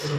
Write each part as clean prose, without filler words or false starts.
اے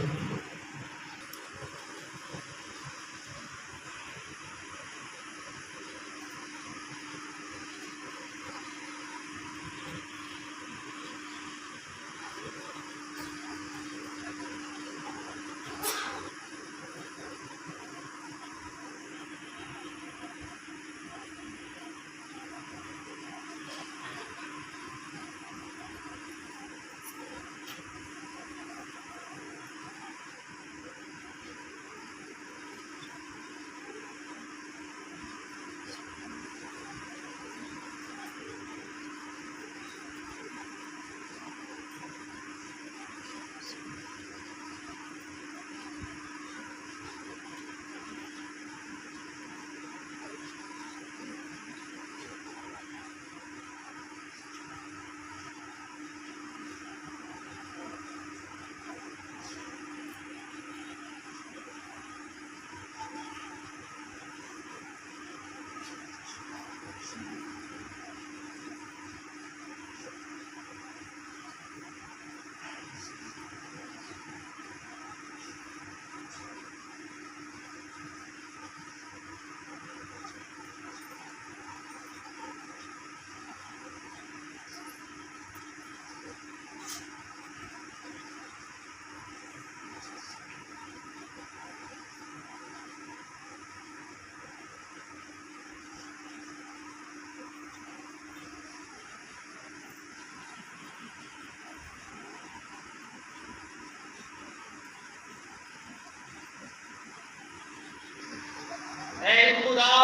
خدا،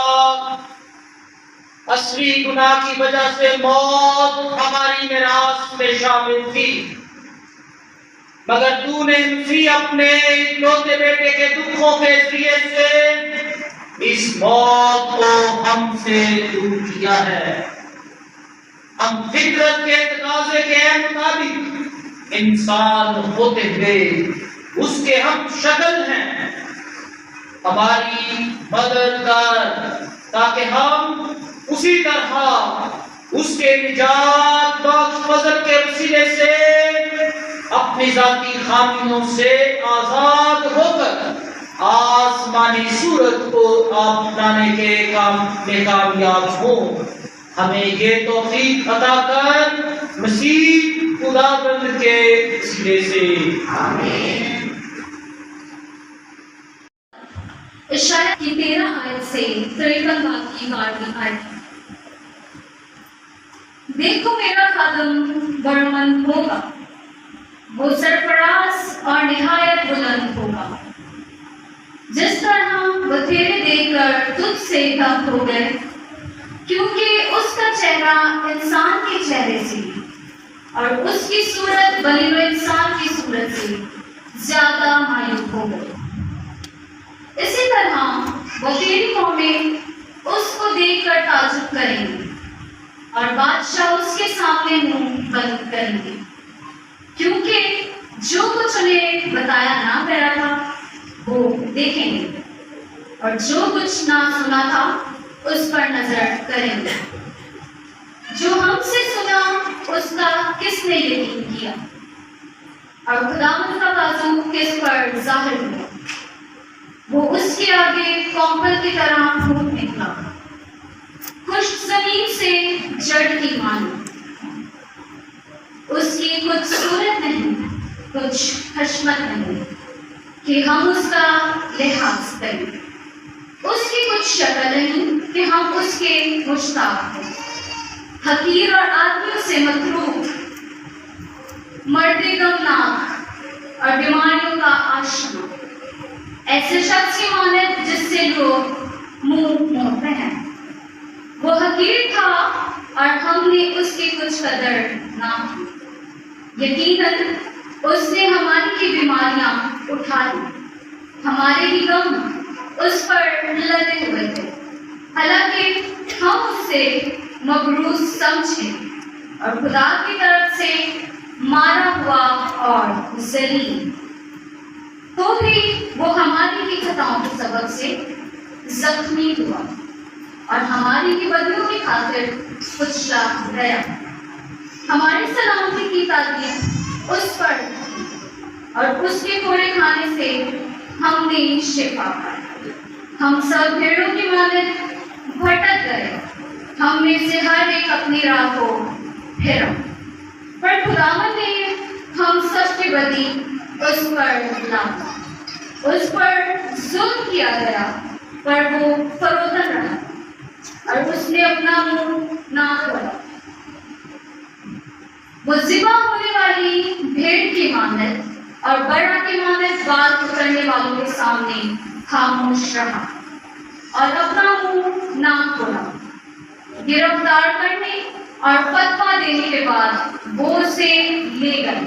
اصلی گناہ کی وجہ سے موت ہماری میراث میں شامل تھی، مگر تو نے اسی اپنے اکلوتے بیٹے کے دکھوں کے ذریعے سے اس موت کو ہم سے دور کیا ہے۔ ہم فطرت کے تقاضے کے مطابق انسان ہوتے ہوئے اس کے ہم شکل ہیں، ہماری مدد کر تاکہ ہم اسی طرح اس کے نجات بخش فضل کے وسیلے سے اپنی ذاتی خامیوں سے آزاد ہو کر آسمانی صورت کو اپنانے کے کام میں کامیاب ہوں۔ ہمیں یہ توفیق عطا کر مسیح خداوند کے وسیلے سے، آمین۔ اشعیا کی 13 آیت سے 53 بات کی باری آئی۔ دیکھو میرا خادم بڑمن ہوگا، وہ سرفراز اور نہایت بلند ہوگا، جس طرح بتھیرے دے کر تجھ سے کم ہو گئے، کیونکہ اس کا چہرہ انسان کے چہرے سے اور اس کی صورت بنی ہوئے انسان کی صورت سے زیادہ معیوب ہو گئی۔ اسی طرح بتھیری قومیں اس کو دیکھ کر تعجب کریں گے اور بادشاہ اس کے سامنے منہ بند کریں گے، کیونکہ جو کچھ انہیں بتایا نہ گیا تھا وہ دیکھیں گے اور جو کچھ نہ سنا تھا اس پر نظر کریں گے۔ جو ہم سے سنا اس کا کس نے یقین کیا، اور خداوند کا بازو کس پر ظاہر ہوا؟ وہ اس کے آگے کومپل کی طرح پھوٹ نکلا، خشک زمین سے جڑ کی مانو۔ اس کی کچھ صورت نہیں، کچھ حشمت نہیں کہ ہم اس کا لحاظ کریں، اس کی کچھ شکل نہیں کہ ہم اس کے مشتاق ہوں۔ حقیر اور آدمیوں سے متروک، مرد غمناک اور بیماریوں کا آشنا، ایسے شخص کی مانند جس سے لوگ منہ موڑتے ہیں۔ وہ حقیر تھا اور ہم نے اس کی کچھ قدر نہ کی۔ یقیناً اس نے ہماری کی بیماریاں اٹھا لی، ہمارے ہی غم اس پر لدے ہوئے تھے، حالانکہ ہم اس سے مغروض سمجھے اور خدا کی طرف سے مارا ہوا اور ذلیل۔ تو بھی وہ ہماری کی خطاؤں کے سبب سے زخمی ہوا اور ہماری کی بدیوں کی خاطر کچلا گیا۔ ہماری سلامتی کی تعلیم اس پر، اور اس کے کوڑے کھانے سے ہم نے شفا پائی۔ ہم سب بھیڑوں کی مانند بھٹک گئے، ہم میں سے ہر ایک اپنی راہ کو پھیرا، پر خداوند نے ہم سب کی بدی اس پر لادا۔ اس پر ظلم کیا گیا پر وہ فروتن رہا اور اس نے اپنا منہ نہ کھولا۔ وہ ذبح ہونے والی بھیڑ کی مانند اور بڑا کی مانند بات کرنے والوں کے سامنے خاموش رہا اور اپنا منہ نہ کھولا۔ گرفتار کرنے اور فتویٰ دینے کے بعد وہ اسے لے گئے۔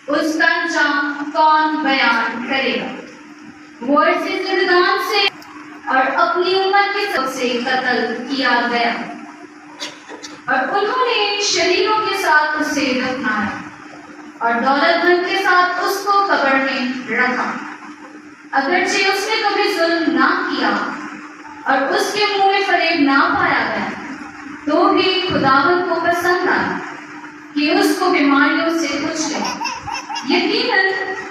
اس کا انجام کون بیان کرے گا؟ وہ اسے زندان سے اور اپنی عمر کے سب سے قتل کیا گیا، اور انہوں نے شریروں کے ساتھ اسے دفنایا اور دولت مند کے ساتھ اس کو قبر میں رکھا۔ اگرچہ اس نے کبھی ظلم نہ کیا اور اس کے منہ میں فریب نہ پایا گیا، تو بھی خداوند کو پسند آیا کہ اس کو بیماریوں سے کچھ لے۔ یقیناً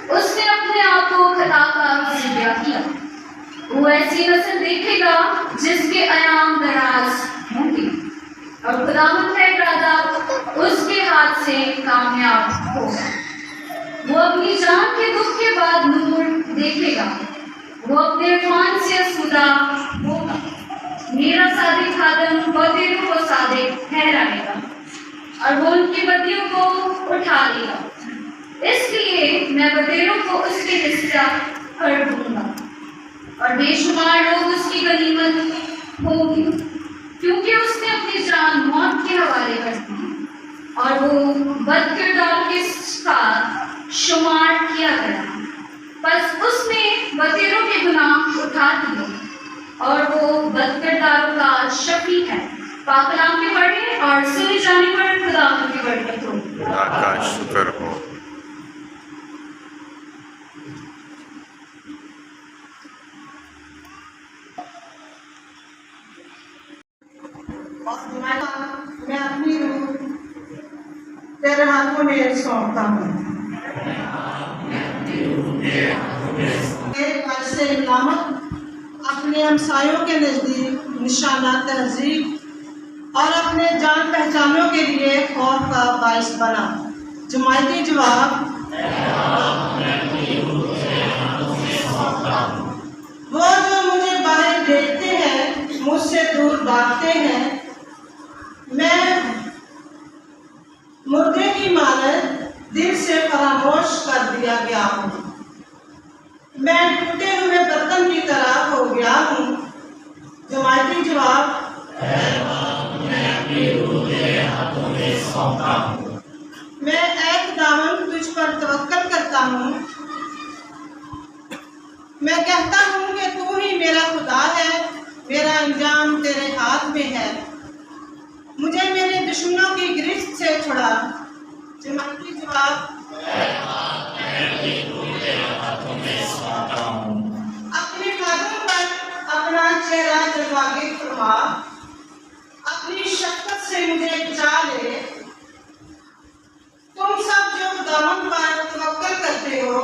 اس نے اپنے آپ کو خطا کا ذریعہ کیا۔ وہ ایسی نسل دیکھے گا جس کے ایام دراز ہوں گے، اور خداوند کا ارادہ اس کے ہاتھ سے کامیاب ہوگا۔ وہ اپنی جان کے دکھ کے بعد نور دیکھے گا، وہ اپنے عرفان سے آسودہ ہوگا۔ میرا صادق خادم بطیروں کو صادق ٹھہرائے گا اور وہ ان کی بدیوں کو اٹھا لے گا۔ اس لیے میں بطیروں کو اس کے حصہ کر دوں گا اور بے شمار لوگ اس کی غنیمت ہوں گے، کیونکہ اس نے اپنی جان موت کے حوالے کر دی اور وہ بد کردار کے ساتھ شمار کیا گیا۔ بس اس نے بطیروں کے گناہ اٹھا دیے اور وہ بد کرداروں کا شفیع ہے۔ پاک کلام کے پڑھنے اور سنی جانے پر خدا کی برکت ہو۔ خدا کا شکر ہو۔ میں اپنی روح تیرے ہاتھوں میں سونپتا ہوں۔ ایک عرص ملامت اپنے ہمسایوں کے نزدیک نشانہ تہذیب اور اپنے جان پہچانوں کے لیے خوف کا باعث بنا۔ جماعتی جواب: وہ جو مجھے باہر دیکھتے ہیں مجھ سے دور بھاگتے ہیں۔ میں مردے کی مانند دل سے فراموش کر دیا گیا ہوں۔ میں ٹوٹے ہوئے برتن کی طرح ہو گیا ہوں۔ جماعتی جواب: میں ایک دامن تجھ پر توکل کرتا ہوں۔ میں کہتا ہوں کہ تو ہی میرا خدا ہے، میرا انجام تیرے ہاتھ میں ہے۔ مجھے میرے دشمنوں کی گرفت سے چھڑا۔ جماعتی جواب: اپنے قدم پر اپنا چہرہ جلواگی فرما، اپنی شفقت سے مجھے بچا لے۔ تم سب جو خداوند پر توکل کرتے ہو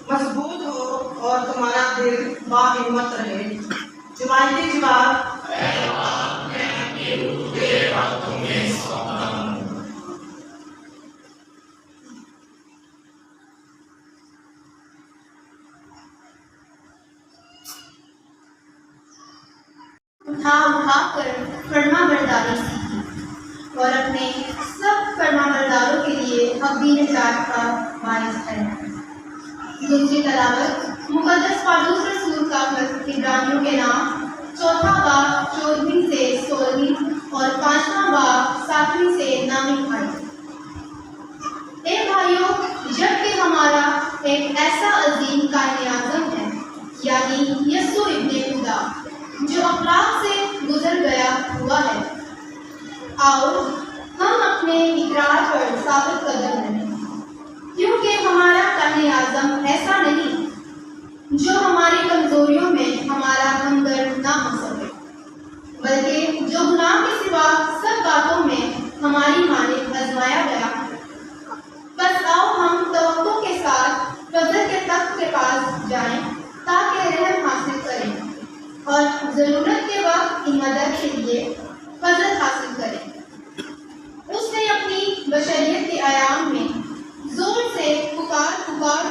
مضبوط ہو اور تمہارا دل باہمت رہے۔ جماعتی جواب: اٹھا کر فرما برداری سیکھی اور اپنے سب فرما برداروں کے لیے ابدی نجات کا باعث ہے۔ دوسری تلاوت مقدس پالوس رسول کا خط عبرانیوں کے نام، 4واں باب 14ویں سے 16ویں اور 5واں باب 7ویں سے 9ویں آیت۔ اے بھائیوں، جب کہ ہمارا ایک ایسا عظیم قائد اعظم ہے، یعنی یسوع ابن خدا، جو افلاک سے گزر گیا ہوا ہے، آؤ ہم اپنے اقرار پر ثابت قدم رہیں، کیونکہ ہمارا قائد اعظم ایسا نہیں جو ہماری کمزوریوں میں ہمارا ہمدرد نہ ہو سکے، بلکہ جو گناہ کے سوا سب باتوں میں ہماری مانند آزمایا گیا۔ بس آؤ ہم توقع کے ساتھ جائیں تاکہ رحم حاصل کریں اور ضرورت کے وقت کی مدد کے لیے فضل حاصل کریں۔ اس نے اپنی بشریت کے ایام میں زور سے پکار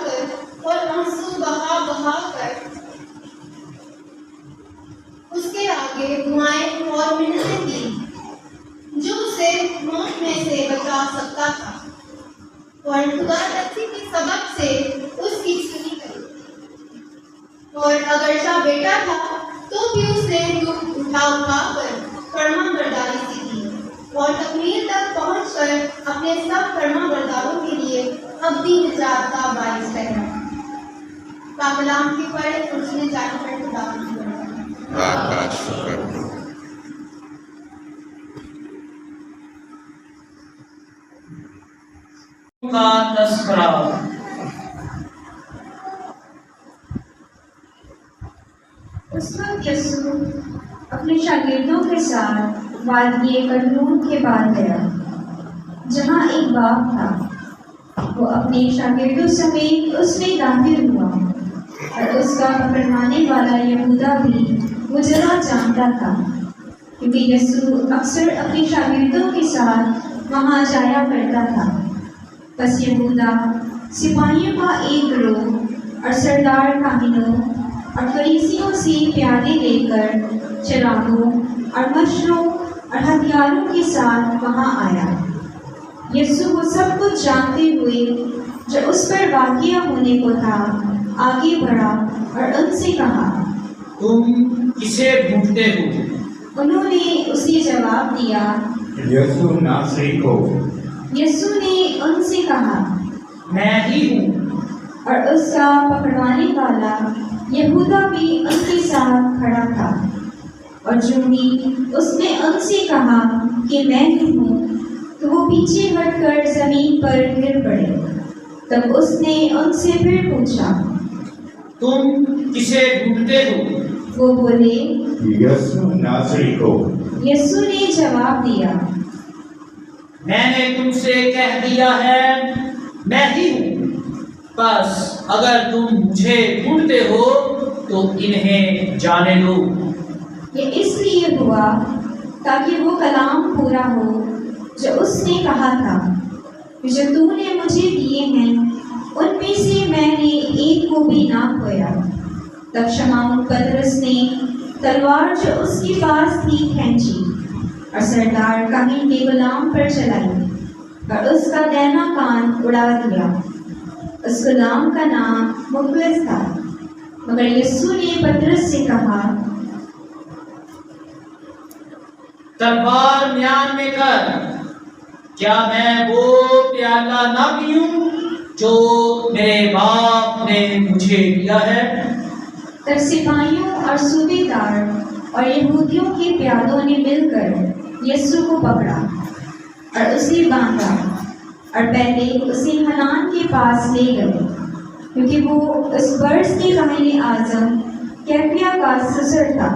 کر اور آنسو بہا کر اس کے آگے دعائیں اور منتیں کی جو اسے موت میں سے بچا سکتا تھا، اور خدا ترسی کے سبب سے اس کی سنی گئی۔ اور اگرچہ بیٹا تھا تو بھی اس نے دکھ اٹھا کر فرما برداری سیکھی اور تکمیل تک پہنچ کر اپنے سب فرما برداروں کے لیے ابدی نجات کا باعث ٹھہرا۔ کلام کی پڑھے اور اس نے جانے پر خدا کی کا تذکرہ۔ اس وقت یسوع اپنے شاگردوں کے ساتھ وادی قدرون کے پاس گیا جہاں ایک باغ تھا۔ وہ اپنے شاگردوں سمیت اس میں داخل ہوا اور اس کا پکڑوانے والا یہودا بھی وہ جگہ جانتا تھا، کیونکہ یسوع اکثر اپنے شاگردوں کے ساتھ وہاں جایا کرتا تھا۔ بس یہودا سپاہیوں کا ایک گروہ اور سردار کاہنوں اور فریسیوں سے پیادے لے کر چراغوں اور مشروں اور ہتھیاروں کے ساتھ وہاں آیا۔ یسوع وہ سب کچھ جانتے ہوئے جو اس پر واقعہ ہونے کو تھا آگے بڑھا اور ان سے کہا، تم کسے ڈھونڈتے ہو؟ انہوں نے اسے جواب دیا، یسوع ناصری کو۔ یسوع نے ان سے کہا، میں ہی ہوں۔ اور اس کا پکڑوانے والا یہودا بھی ان کے ساتھ کھڑا تھا۔ اور جو ہی اس نے ان سے کہا کہ میں ہی ہوں تو وہ پیچھے ہٹ کر زمین پر گر پڑے۔ تب اس نے ان سے پھر پوچھا، تم کسے ڈھونڈتے ہو؟ وہ بولے، یسوع ناصری کو۔ یسوع نے جواب دیا، میں نے تم سے کہہ دیا ہے میں ہی ہوں۔ بس اگر تم مجھے ڈھونڈتے ہو تو انہیں جانے دو۔ یہ اس لیے ہوا تاکہ وہ کلام پورا ہو جو اس نے کہا تھا، جو تو نے مجھے دیے ہیں ان میں سے میں نے ایک کو بھی نہ کھویا۔ تب شمعون پطرس نے تلوار جو اس کے پاس تھی کھینچی اور سردار کاہن کے غلام پر چلائی اور اس کا دہنا کان اڑا دیا۔ اس غلام کا نام مخلص تھا، مگر یسوع نے پطرس سے کہا، تلوار میان میں کر، کیا میں وہ پیالہ نہ پیوں جو میرے باپ نے مجھے دیا ہے؟ تب سپاہیوں اور صوبے دار اور یہودیوں کے پیادوں نے مل کر یسوع کو پکڑا اور اسے باندھا اور پہلے اسے حنان کے پاس لے گئے، کیونکہ وہ اس برس کے کاہن اعظم کیفیا کا سسر تھا۔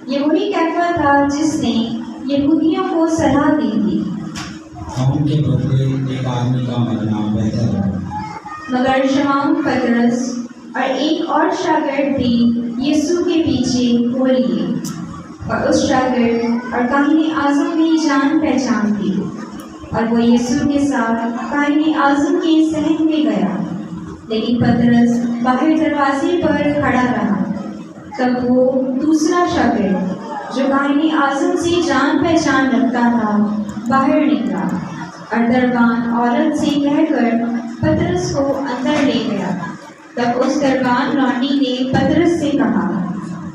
یہ وہی کیفیا تھا جس نے یہودیوں کو صلاح دی تھی، خون کے بدلے ایک آدمی کا مرنا بہتر ہے۔ مگر شمعون پطرس اور ایک اور شاگرد بھی یسوع کے پیچھے ہو لیے، اور اس شاگرد اور کاہن اعظم میں جان پہچان تھی، اور وہ یسوع کے ساتھ کاہن اعظم کے صحن میں گیا، لیکن پطرس باہر دروازے پر کھڑا رہا۔ تب وہ دوسرا شاگرد جو کاہن اعظم سے جان پہچان رکھتا تھا باہر نکلا اور دربان عورت سے کہہ کر پطرس کو اندر لے گیا۔ تب اس دربان رانی نے پطرس سے کہا،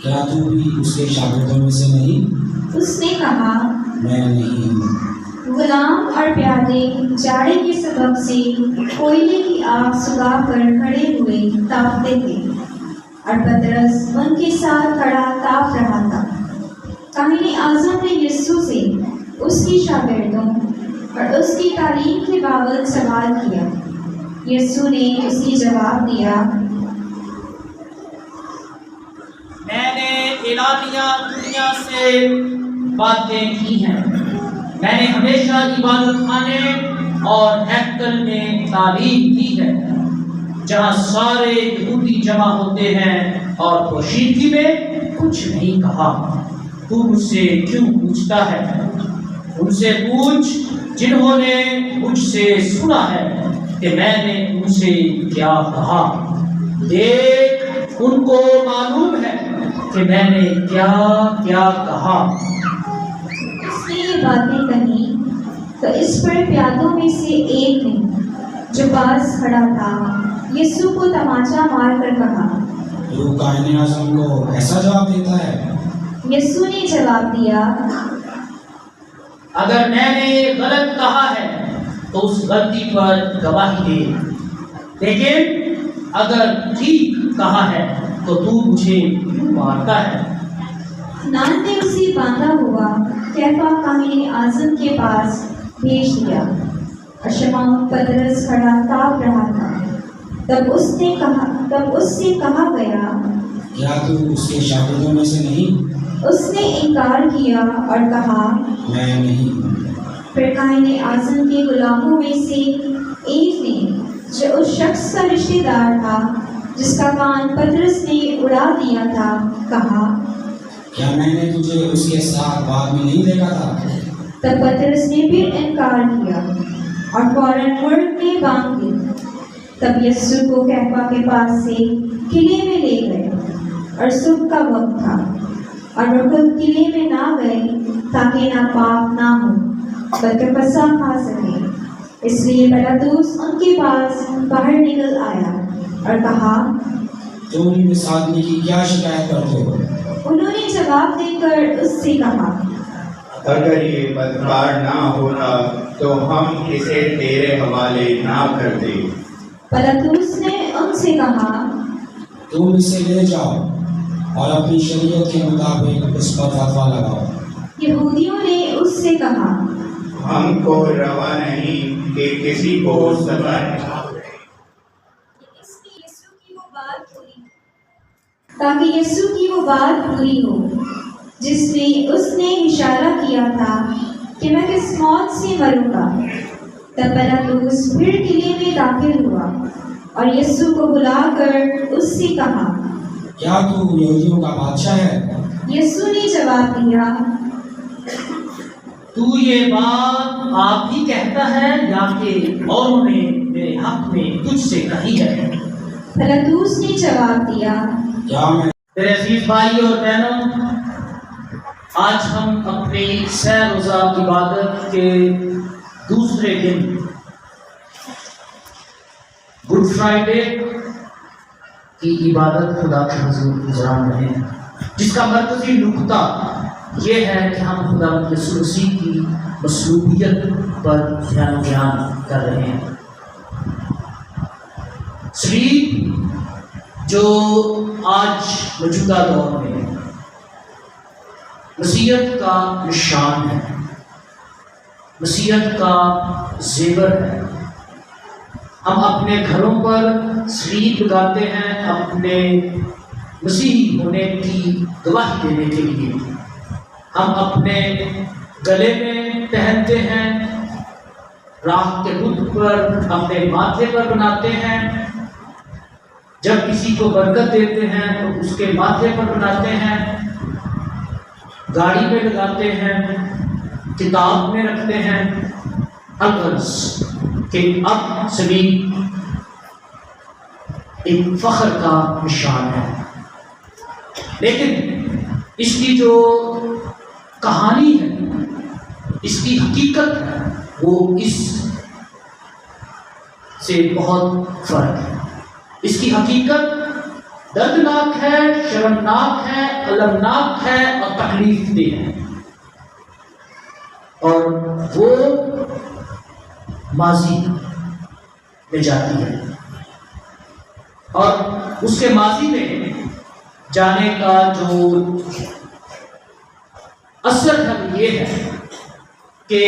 کیا تو بھی اس کے شاگردوں میں سے نہیں؟ اس نے کہا، میں نہیں ہوں۔ غلام اور پیادے جاڑے کے سبب سے کوئلے کی آگ سکھا کر کھڑے ہوئے تاپتے تھے، اور پطرس ان کے ساتھ کھڑا تاپ رہا تھا۔ کاہن اعظم نے یسوع سے اس کی شاگردوں اور اس کی تعلیم کے بابت سوال کیا۔ یسوع نے اسے جواب دیا، میں نے اعلانیہ دنیا سے باتیں کی ہیں۔ میں نے ہمیشہ عبادت خانے اور ہیکل میں تعلیم دی ہے، جہاں سارے یہودی جمع ہوتے ہیں اور پوشیدگی میں کچھ نہیں کہا۔ تو مجھ سے کیوں پوچھتا ہے؟ ان سے پوچھ جنہوں نے مجھ سے سنا ہے کہ میں نے ان سے کیا کہا۔ دیکھ ان کو معلوم ہے کہ میں نے کیا کیا کہا۔ اس نے یہ باتیں کہیں تو اس پر پیادوں میں سے ایک نے جو پاس کھڑا تھا یسوع کو تماچا مار کر کہا، تو قائد اعظم کو ایسا جواب دیتا ہے؟ یسوع نے جواب دیا، اگر میں نے غلط کہا ہے تو اس غلطی پر گواہی دے، لیکن اگر ٹھیک کہا ہے تو مجھے کیوں مارتا ہے؟ نان نے اسے باندھا ہوا کیفا قائد اعظم کے پاس بھیج دیا اور شمعون پطرس کھڑا کانپ رہا تھا۔ تب اس سے کہا گیا، کیا تو اس کے شاگردوں میں سے نہیں؟ اس نے انکار کیا اور کہا، میں نہیں ہوں۔ پھر قائد اعظم کے غلاموں میں سے ایک نے جو اس شخص کا رشتہ دار تھا جس کا کان پطرس نے اڑا دیا تھا کہا، کیا میں نے تجھے اس کے ساتھ بعد میں نہیں دیکھا تھا؟ تب پطرس نے پھر انکار کیا اور فوراً مرد میں باندھ دی۔ تب یسوع کو کیفا کے پاس سے قلعے میں لے گئے اور صبح کا وقت تھا، اور وہ خود قلعے میں نہ گئے تاکہ ناپاک نہ ہو بلکہ فسح کھا سکے۔ اس لیے پلاطس ان کے پاس باہر نکل آیا اور کہا، تم اس آدمی کی کیا شکایت کرتے ہو؟ انہوں نے جواب دے کر اس سے کہا، اگر یہ بدکار نہ ہوتا تو ہم اسے تیرے حوالے نہ کرتے۔ پلاطس نے ان سے کہا، تم اسے لے جاؤ اور اپنی شریعت کے مطابق اس پر فتویٰ لگاؤ۔ یہودیوں نے اس سے کہا، ہم کو روا نہیں کہ کسی کو سزا تاکہ یسوع کی وہ بات پوری ہو جس میں اس نے اشارہ کیا تھا کہ میں کس موت سے مروں گا۔ تب پلاطس پھر قلعے میں داخل ہوا اور یسوع کو بلا کر اس سے کہا، کیا تو یہودیوں کا بادشاہ ہے؟ یسوع نے جواب دیا، تو یہ بات آپ ہی کہتا ہے یا کہ اوروں نے میرے حق میں تجھ سے کہی ہے؟ پلاطس نے جواب دیا، کیا میں میرے عزیز بھائی اور بہنوں، آج ہم اپنی سہ روزہ عبادت کے دوسرے دن گڈ فرائیڈے کی عبادت خدا کے حضور گزار رہے ہیں، جس کا مرکزی نقطہ یہ ہے کہ ہم خدا یسوع مسیح کی مصلوبیت پر دھیان کر رہے ہیں۔ صلیب جو آج موجودہ دور میں مسیحیت کا نشان ہے، مسیحیت کا زیور ہے۔ ہم اپنے گھروں پر صلیب لگاتے ہیں اپنے مسیحی ہونے کی گواہی دینے کے لیے۔ ہم اپنے گلے میں پہنتے ہیں، راکھ کے بت پر اپنے ماتھے پر بناتے ہیں، جب کسی کو برکت دیتے ہیں تو اس کے ماتھے پر بناتے ہیں، گاڑی میں لگاتے ہیں، کتاب میں رکھتے ہیں، الغرض کہ اب صلیب ایک فخر کا نشان ہے۔ لیکن اس کی جو کہانی ہے، اس کی حقیقت ہے، وہ اس سے بہت فرق ہے۔ اس کی حقیقت دردناک ہے، شرمناک ہے، المناک ہے اور تکلیف دہ ہے، اور وہ ماضی میں جاتی ہے، اور اس کے ماضی میں جانے کا جو اثر ہے یہ ہے کہ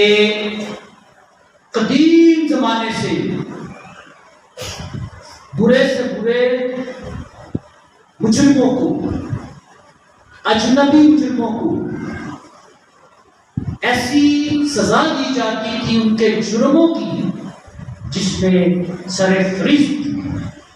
قدیم زمانے سے برے سے برے مجرموں کو، اجنبی مجرموں کو ایسی سزا دی جاتی تھی ان کے جرموں کی جس میں سر فہرست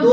2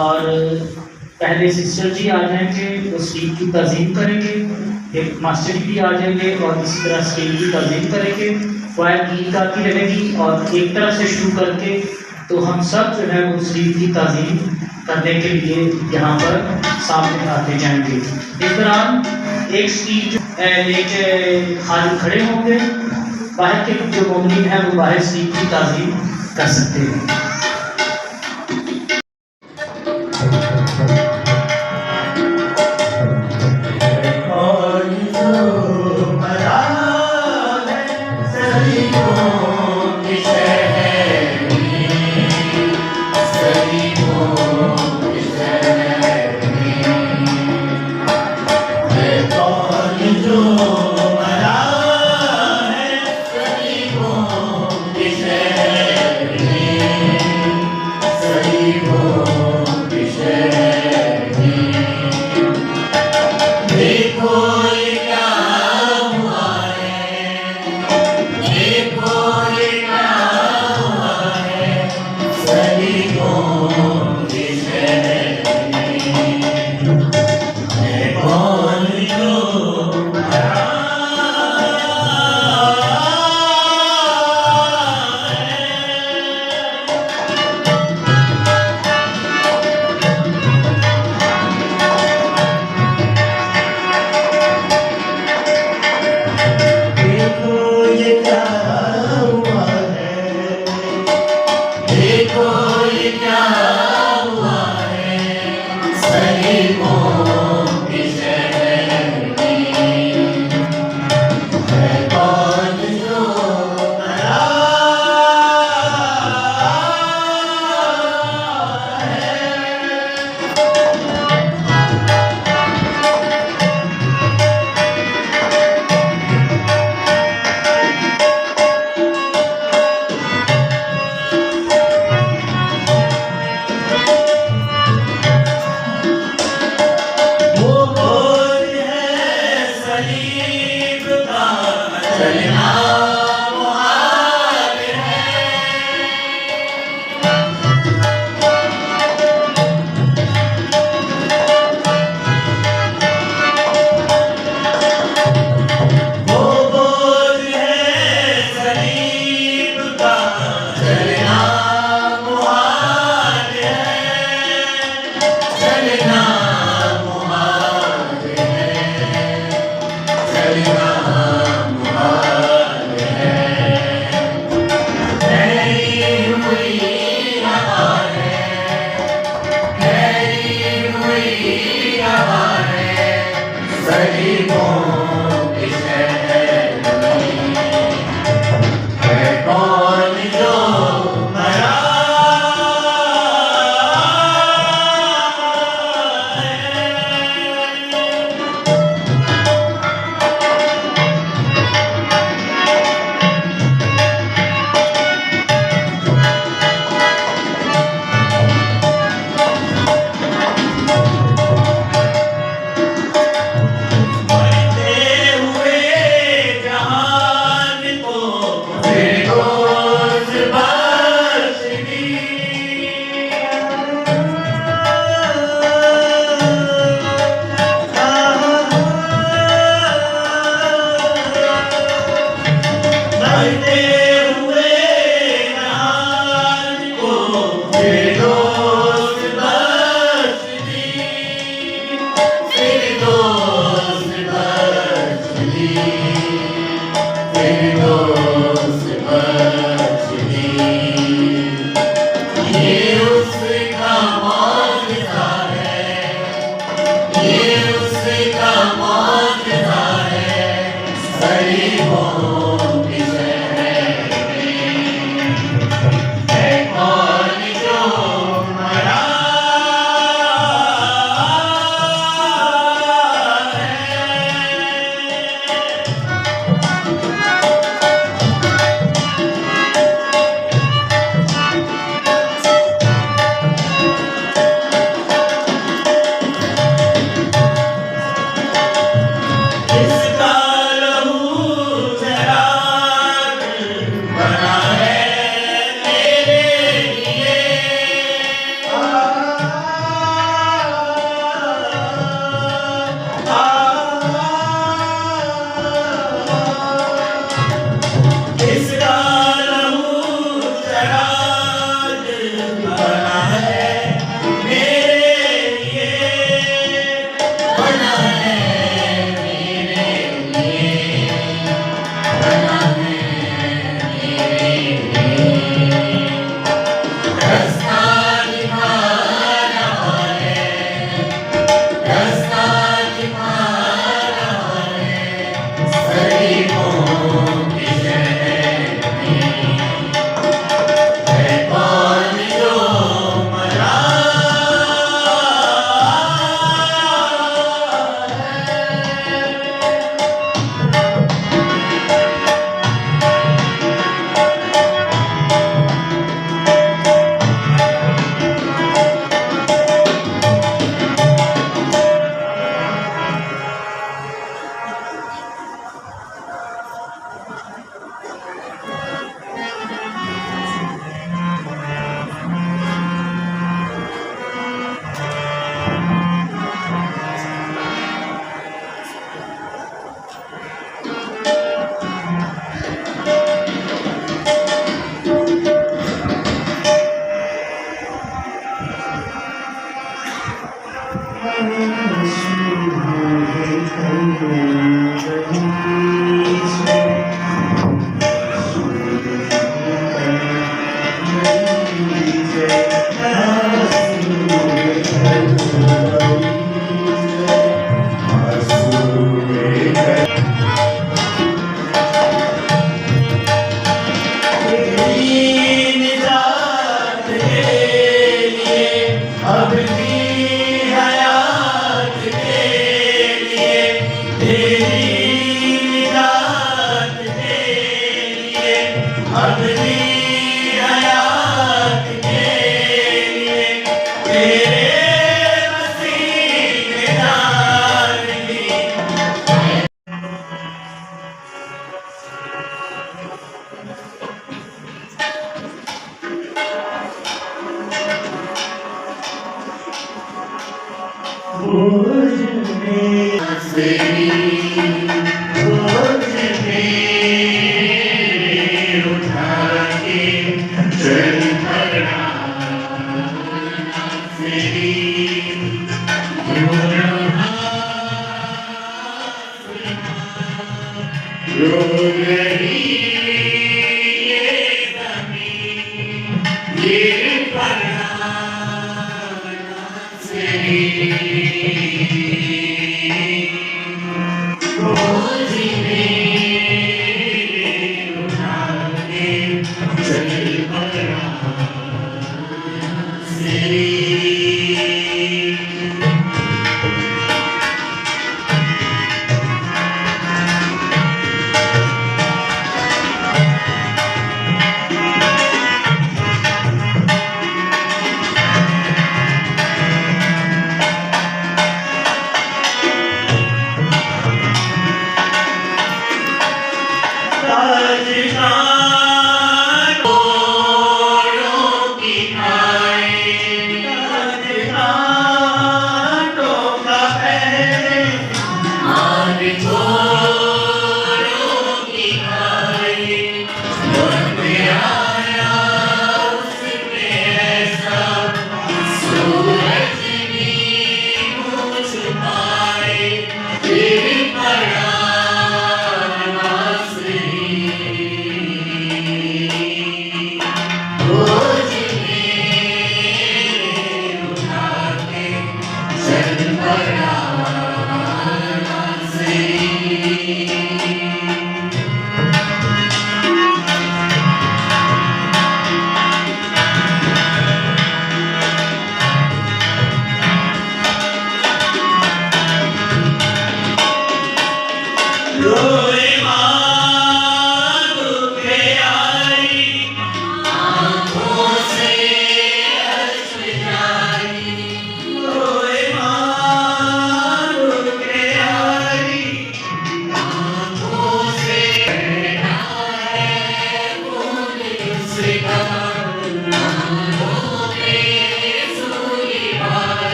اور پہلے سسٹر جی آ جائیں گے وہ اسٹیج کی تعظیم کریں گے، ایک ماسٹر جی بھی آ جائیں گے اور اسی طرح اسٹیج کی تعظیم کریں گے، کوائر گیت گاتی رہے گی اور ایک طرف سے شروع کر کے تو ہم سب جو ہے وہ اسٹیج کی تعظیم کرنے کے لیے یہاں پر سامنے آتے جائیں گے۔ اس دوران ایک اسٹیج لے کے خالی کھڑے ہوں گے، باہر کے جو مومنین ہیں وہ باہر اسٹیج کی تعظیم کر سکتے ہیں۔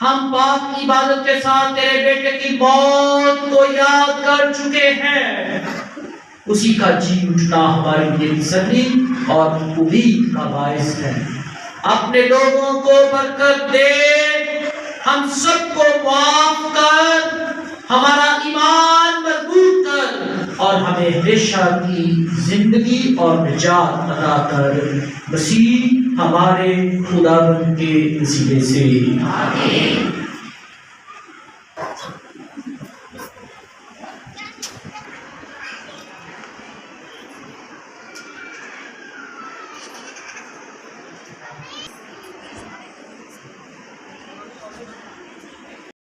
ہم پاک عبادت کے ساتھ تیرے بیٹے کی موت کو یاد کر چکے ہیں. اسی کا جی اٹھنا ہمارے لیے تسلی اور امید کا باعث ہے. اپنے لوگوں کو برکت دے, ہم سب کو معاف کر, ہمارا ایمان مضبوط کر اور ہمیں ہمیشہ کی زندگی اور نجات عطا کر. مسیح ہمارے خداوند کے وسیلے سے آمین.